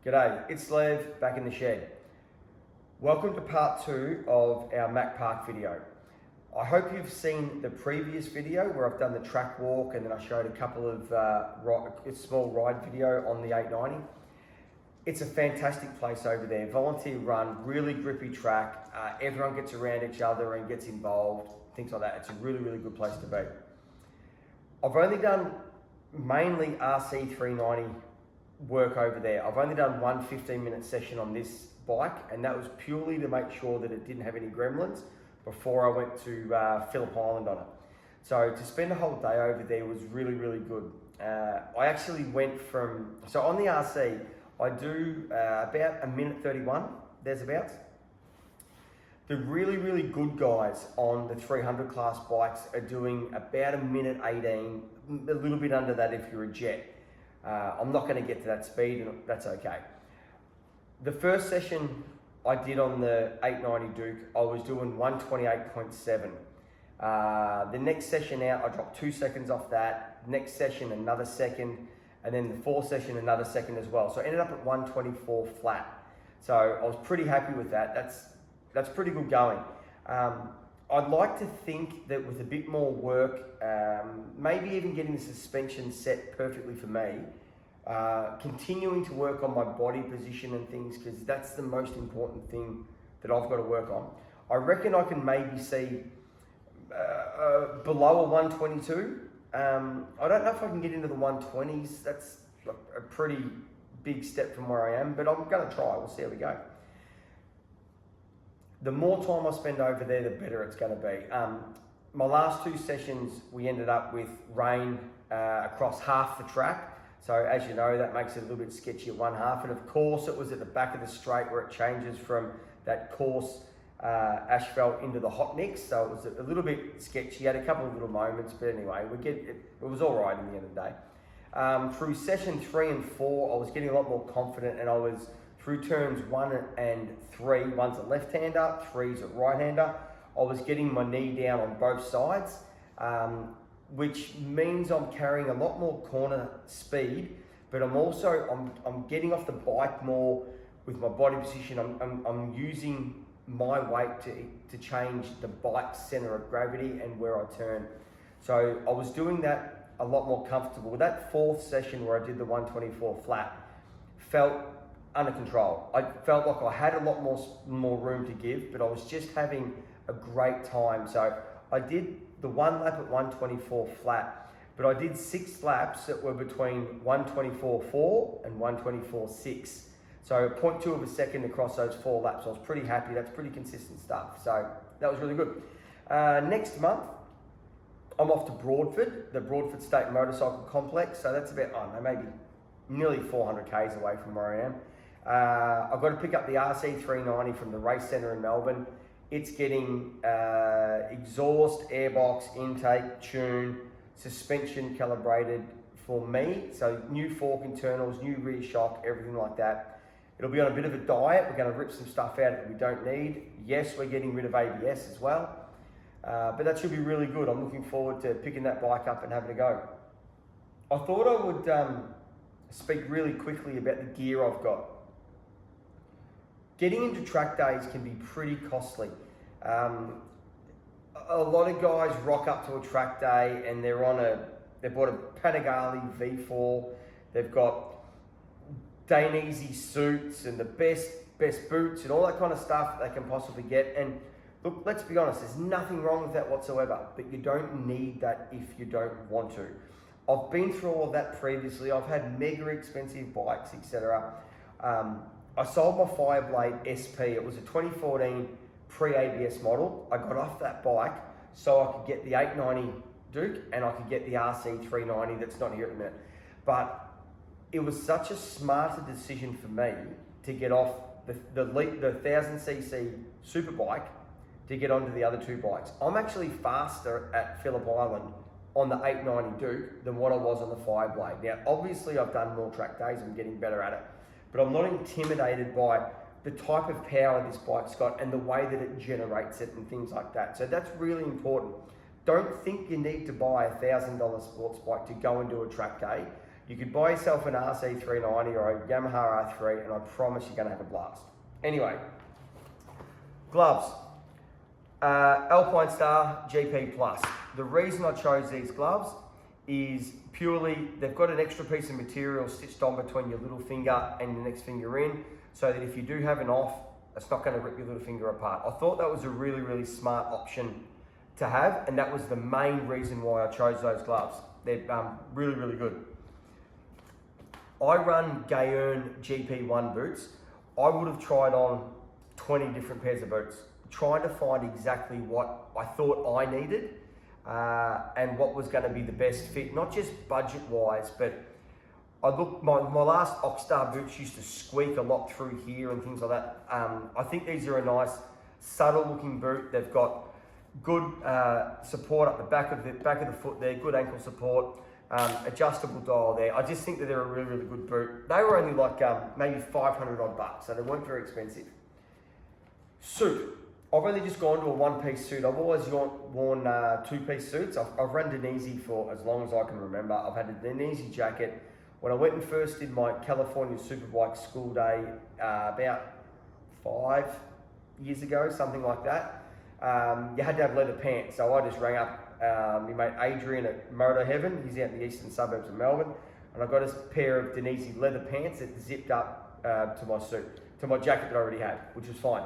G'day, it's Lev back in the shed. Welcome to part 2 of our Mac Park video. I hope you've seen the previous video where I've done the track walk and then I showed a couple of small ride video on the 890. It's a fantastic place over there, volunteer run, really grippy track. Everyone gets around each other and gets involved, things like that. It's a really good place to be. I've only done mainly RC 390 work over there. I've only done one 15-minute session on this bike, and that was purely to make sure that it didn't have any gremlins before I went to Phillip Island on it. So to spend a whole day over there was really good. I actually went from, so on the RC, I do about a minute 31, thereabouts. The really good guys on the 300 class bikes are doing about a minute 18, a little bit under that if you're a jet. I'm not going to get to that speed, and that's okay. The first session I did on the 890 Duke, I was doing 128.7. The next session out, I dropped 2 seconds off that. Next session, another second, and then the fourth session, another second as well. So I ended up at 124 flat. So I was pretty happy with that. That's pretty good going. I'd like to think that with a bit more work, maybe even getting the suspension set perfectly for me, continuing to work on my body position and things, because that's the most important thing that I've got to work on. I reckon I can maybe see below a 122. I don't know if I can get into the 120s. That's a pretty big step from where I am, but I'm going to try. We'll see how we go. The more time I spend over there, the better it's going to be. My last 2 sessions, we ended up with rain across half the track. So as you know, that makes it a little bit sketchy at one half. And of course, it was at the back of the straight where it changes from that coarse asphalt into the hot mix. So it was a little bit sketchy. Had a couple of little moments, but anyway, it was all right in the end of the day. Through session 3 and 4, I was getting a lot more confident, and I was through turns 1 and 3, one's a left-hander, 3's a right-hander. I was getting my knee down on both sides, which means I'm carrying a lot more corner speed, but I'm getting off the bike more with my body position. I'm using my weight to change the bike's center of gravity and where I turn. So I was doing that a lot more comfortable. That 4th session where I did the 124 flat felt under control. I felt like I had a lot more room to give, but I was just having a great time. So I did the 1 lap at 124 flat, but I did 6 laps that were between 124.4 and 124.6. So 0.2 of a second across those 4 laps. I was pretty happy. That's pretty consistent stuff. So that was really good. Next month, I'm off to Broadford, the Broadford State Motorcycle Complex. So that's about, I don't know, maybe nearly 400 Ks away from where I am. I've got to pick up the RC 390 from the race centre in Melbourne. It's getting exhaust, airbox, intake, tune, suspension calibrated for me. So new fork internals, new rear shock, everything like that. It'll be on a bit of a diet. We're going to rip some stuff out that we don't need. Yes, we're getting rid of ABS as well. But that should be really good. I'm looking forward to picking that bike up and having a go. I thought I would speak really quickly about the gear I've got. Getting into track days can be pretty costly. A lot of guys rock up to a track day and they've bought a Panigale V4, they've got Dainese suits and the best boots and all that kind of stuff they can possibly get. And look, let's be honest, there's nothing wrong with that whatsoever, but you don't need that if you don't want to. I've been through all of that previously. I've had mega expensive bikes, etc. I sold my Fireblade SP. It was a 2014 pre-ABS model. I got off that bike so I could get the 890 Duke and I could get the RC 390 that's not here at the minute. But it was such a smarter decision for me to get off the 1000cc superbike to get onto the other 2 bikes. I'm actually faster at Phillip Island on the 890 Duke than what I was on the Fireblade. Now, obviously I've done more track days and getting better at it, but I'm not intimidated by the type of power this bike's got and the way that it generates it and things like that. So that's really important. Don't think you need to buy a $1,000 sports bike to go and do a track day. You could buy yourself an RC390 or a Yamaha R3 and I promise you're going to have a blast. Anyway, gloves. Alpine Star GP Plus. The reason I chose these gloves is purely they've got an extra piece of material stitched on between your little finger and your next finger in, so that if you do have an off, it's not going to rip your little finger apart. I thought that was a really, really smart option to have, and that was the main reason why I chose those gloves. They're really, really good. I run Gayern GP1 boots. I would have tried on 20 different pairs of boots, trying to find exactly what I thought I needed and what was going to be the best fit, not just budget-wise, but I look, my last Oxstar boots used to squeak a lot through here and things like that. I think these are a nice, subtle-looking boot. They've got good support up the back of the foot there, good ankle support, adjustable dial there. I just think that they're a really, really good boot. They were only like maybe 500 odd bucks, so they weren't very expensive. Suit. I've only just gone to a one-piece suit. I've always worn two-piece suits. I've run Denise for as long as I can remember. I've had a Denise jacket. When I went and first did my California Superbike school day about 5 years ago, something like that, you had to have leather pants. So I just rang up my mate Adrian at Motor Heaven. He's out in the eastern suburbs of Melbourne. And I got a pair of Denise leather pants that zipped up to my suit, to my jacket that I already had, which was fine.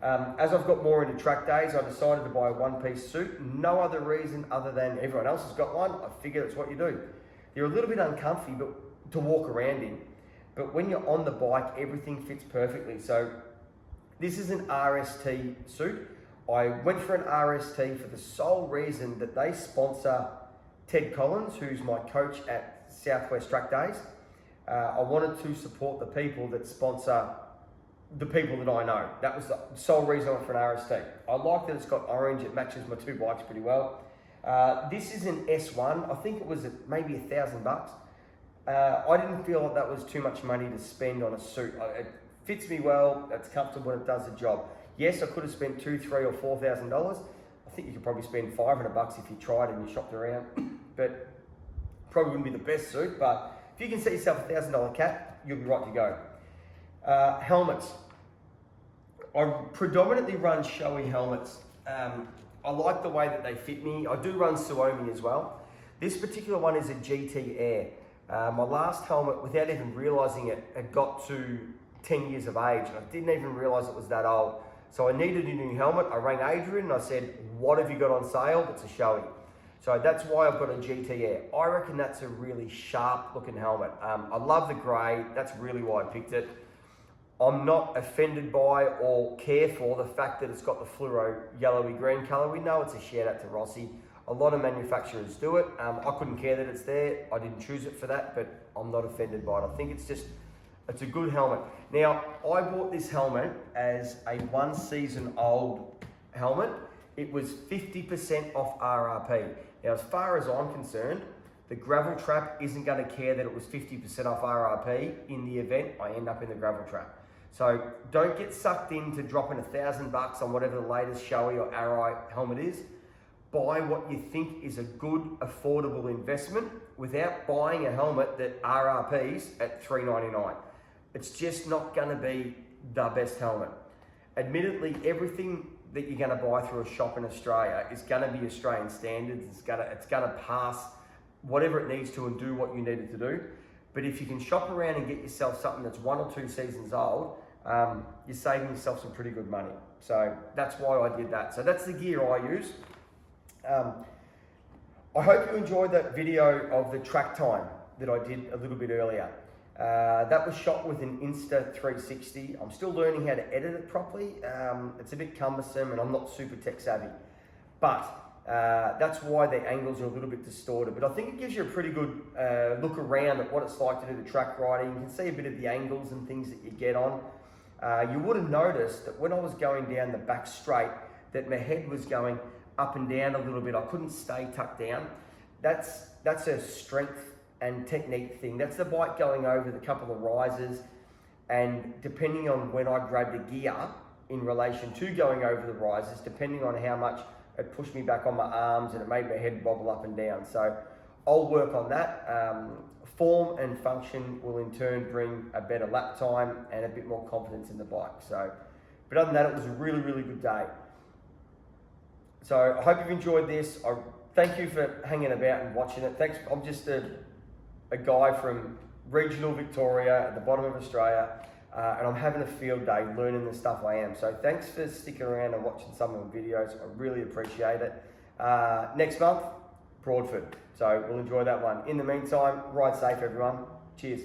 As I've got more into track days, I decided to buy a one-piece suit. No other reason other than everyone else has got one. I figure that's what you do. They're a little bit uncomfy to walk around in, but when you're on the bike, everything fits perfectly. So this is an RST suit. I went for an RST for the sole reason that they sponsor Ted Collins, who's my coach at Southwest Track Days. I wanted to support the people that sponsor the people that I know. That was the sole reason I went for an RST. I like that it's got orange, it matches my two bikes pretty well. This is an S1, I think it was maybe $1,000. I didn't feel like that was too much money to spend on a suit. It fits me well, it's comfortable and it does the job. Yes, I could have spent $2,000, $3,000 or $4,000. I think you could probably spend $500 if you tried and you shopped around, but probably wouldn't be the best suit, but if you can set yourself a $1,000 cap, you'll be right to go. Helmets. I predominantly run showy helmets. I like the way that they fit me. I do run Suomi as well. This particular one is a GT Air. My last helmet, without even realising it, had got to 10 years of age, and I didn't even realise it was that old. So I needed a new helmet. I rang Adrian and I said, what have you got on sale? It's a showy. So that's why I've got a GT Air. I reckon that's a really sharp looking helmet. I love the grey. That's really why I picked it. I'm not offended by or care for the fact that it's got the fluoro yellowy green colour. We know it's a shout out to Rossi. A lot of manufacturers do it. I couldn't care that it's there. I didn't choose it for that, but I'm not offended by it. I think it's a good helmet. Now, I bought this helmet as a 1 season old helmet. It was 50% off RRP. Now, as far as I'm concerned, the gravel trap isn't going to care that it was 50% off RRP in the event I end up in the gravel trap. So don't get sucked into dropping $1,000 on whatever the latest Shoei or Arai helmet is. Buy what you think is a good, affordable investment without buying a helmet that RRPs at $399. It's just not going to be the best helmet. Admittedly, everything that you're going to buy through a shop in Australia is going to be Australian standards. It's going to pass whatever it needs to and do what you need it to do. But if you can shop around and get yourself something that's 1 or 2 seasons old, you're saving yourself some pretty good money. So that's why I did that. So that's the gear I use. I hope you enjoyed that video of the track time that I did a little bit earlier. That was shot with an Insta360. I'm still learning how to edit it properly. It's a bit cumbersome and I'm not super tech savvy. But that's why the angles are a little bit distorted. But I think it gives you a pretty good look around at what it's like to do the track riding. You can see a bit of the angles and things that you get on. You would have noticed that when I was going down the back straight, that my head was going up and down a little bit. I couldn't stay tucked down. That's a strength and technique thing. That's the bike going over the couple of rises, and depending on when I grabbed the gear in relation to going over the rises, depending on how much it pushed me back on my arms and it made my head wobble up and down. So I'll work on that. Form and function will in turn bring a better lap time and a bit more confidence in the bike. So, but other than that, it was a really, really good day. So I hope you've enjoyed this. I thank you for hanging about and watching it. Thanks. I'm just a guy from regional Victoria at the bottom of Australia, and I'm having a field day learning the stuff I am. So thanks for sticking around and watching some of the videos. I really appreciate it. Next month, Broadford. So we'll enjoy that one. In the meantime, ride safe, everyone. Cheers.